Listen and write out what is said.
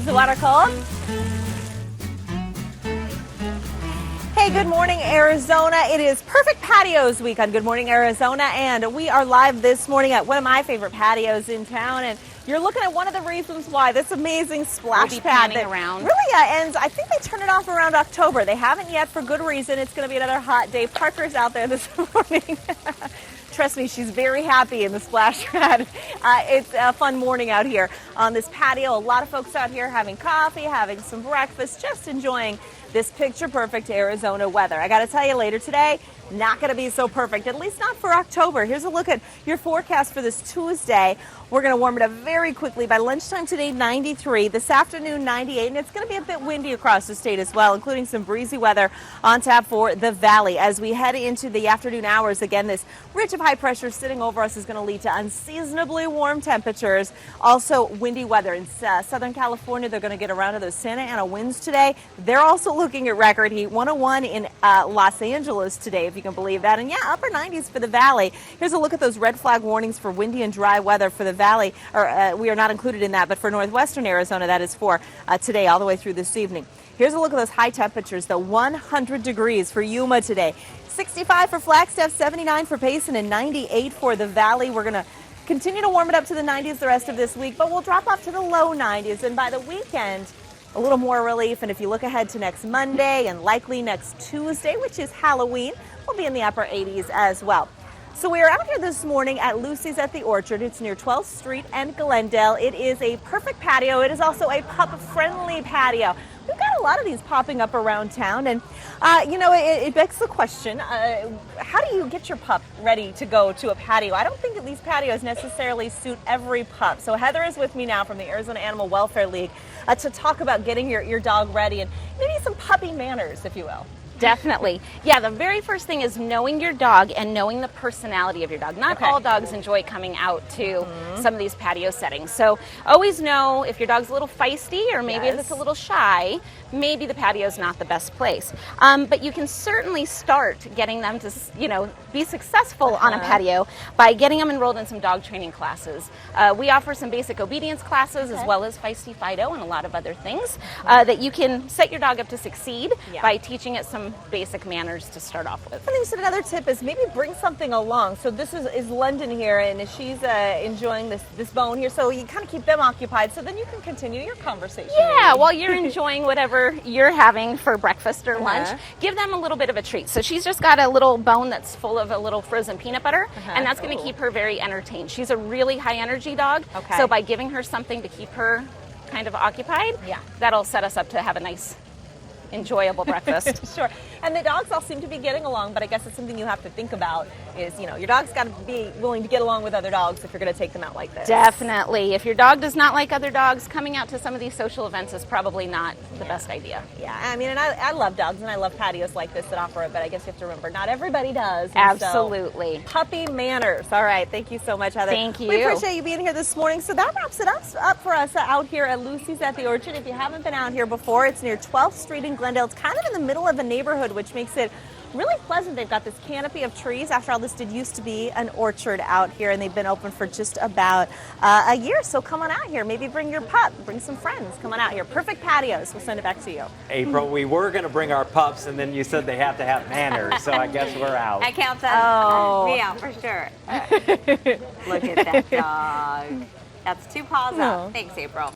Is the water cold? Hey, good morning, Arizona. It is Perfect Patios week on Good Morning Arizona, and we are live this morning at one of my favorite patios in town. And you're looking at one of the reasons why this amazing splash pad that around. really ends. I think they turn it off around October. They haven't yet, for good reason. It's going to be another hot day. Parker's out there this morning. Trust me, she's very happy in the splash pad. It's a fun morning out here on this patio. A lot of folks out here having coffee, having some breakfast, just enjoying this picture-perfect Arizona weather. I got to tell you, later today, not going to be so perfect, at least not for October. Here's a look at your forecast for this Tuesday. We're going to warm it up very quickly. By lunchtime today, 93. This afternoon, 98. And it's going to be a bit windy across the state as well, including some breezy weather on tap for the valley. As we head into the afternoon hours, again, this ridge of high pressure sitting over us is going to lead to unseasonably warm temperatures. Also, windy weather in Southern California. They're going to get around to those Santa Ana winds today. They're also looking at record heat, 101 in Los Angeles today, if you can believe that. And yeah, upper 90s for the valley. Here's a look at those red flag warnings for windy and dry weather for the valley. We are not included in that, but for northwestern Arizona, that is for today all the way through this evening. Here's a look at those high temperatures, the 100 degrees for Yuma today. 65 for Flagstaff, 79 for Payson, and 98 for the valley. We're going to continue to warm it up to the 90s the rest of this week, but we'll drop off to the low 90s. And by the weekend, a little more relief. And if you look ahead to next Monday and likely next Tuesday, which is Halloween, we'll be in the upper 80s as well. So we are out here this morning at LUCI'S at the Orchard. It's near 12th Street and Glendale. It is a perfect patio. It is also a pup-friendly patio. We've got a lot of these popping up around town, and it begs the question, how do you get your pup ready to go to a patio? I don't think that these patios necessarily suit every pup. So Heather is with me now from the Arizona Animal Welfare League to talk about getting your dog ready and maybe some puppy manners, if you will. Definitely. Yeah, the very first thing is knowing your dog and knowing the personality of your dog. Not all dogs enjoy coming out to some of these patio settings. So always know if your dog's a little feisty or maybe if it's a little shy, maybe the patio is not the best place. But you can certainly start getting them to, be successful on a patio by getting them enrolled in some dog training classes. We offer some basic obedience classes as well as Feisty Fido and a lot of other things that you can set your dog up to succeed by teaching it some basic manners to start off with. I think so another tip is maybe bring something along. So this is London here, and she's enjoying this bone here. So you kind of keep them occupied, so then you can continue your conversation. Yeah, while you're enjoying whatever you're having for breakfast or lunch, give them a little bit of a treat. So she's just got a little bone that's full of a little frozen peanut butter, and that's going to keep her very entertained. She's a really high energy dog, so by giving her something to keep her kind of occupied, that'll set us up to have a nice enjoyable breakfast. Sure. And the dogs all seem to be getting along, but I guess it's something you have to think about is, your dog's got to be willing to get along with other dogs if you're going to take them out like this. Definitely. If your dog does not like other dogs, coming out to some of these social events is probably not the best idea. Yeah, I mean, and I love dogs, and I love patios like this that offer it, but I guess you have to remember, not everybody does. Absolutely. So, puppy manners. All right. Thank you so much, Heather. Thank you. We appreciate you being here this morning. So that wraps it up for us out here at LUCI'S at the Orchard. If you haven't been out here before, it's near 12th Street in Glendale. It's kind of in the middle of a neighborhood, which makes it really pleasant. They've got this canopy of trees. After all, this did used to be an orchard out here, and they've been open for just about a year. So come on out here. Maybe bring your pup, bring some friends. Come on out here. Perfect Patios. We'll send it back to you. April, we were going to bring our pups, and then you said they have to have manners, so I guess we're out. That counts on me out for sure. Look at that dog. That's 2 paws up. Thanks, April.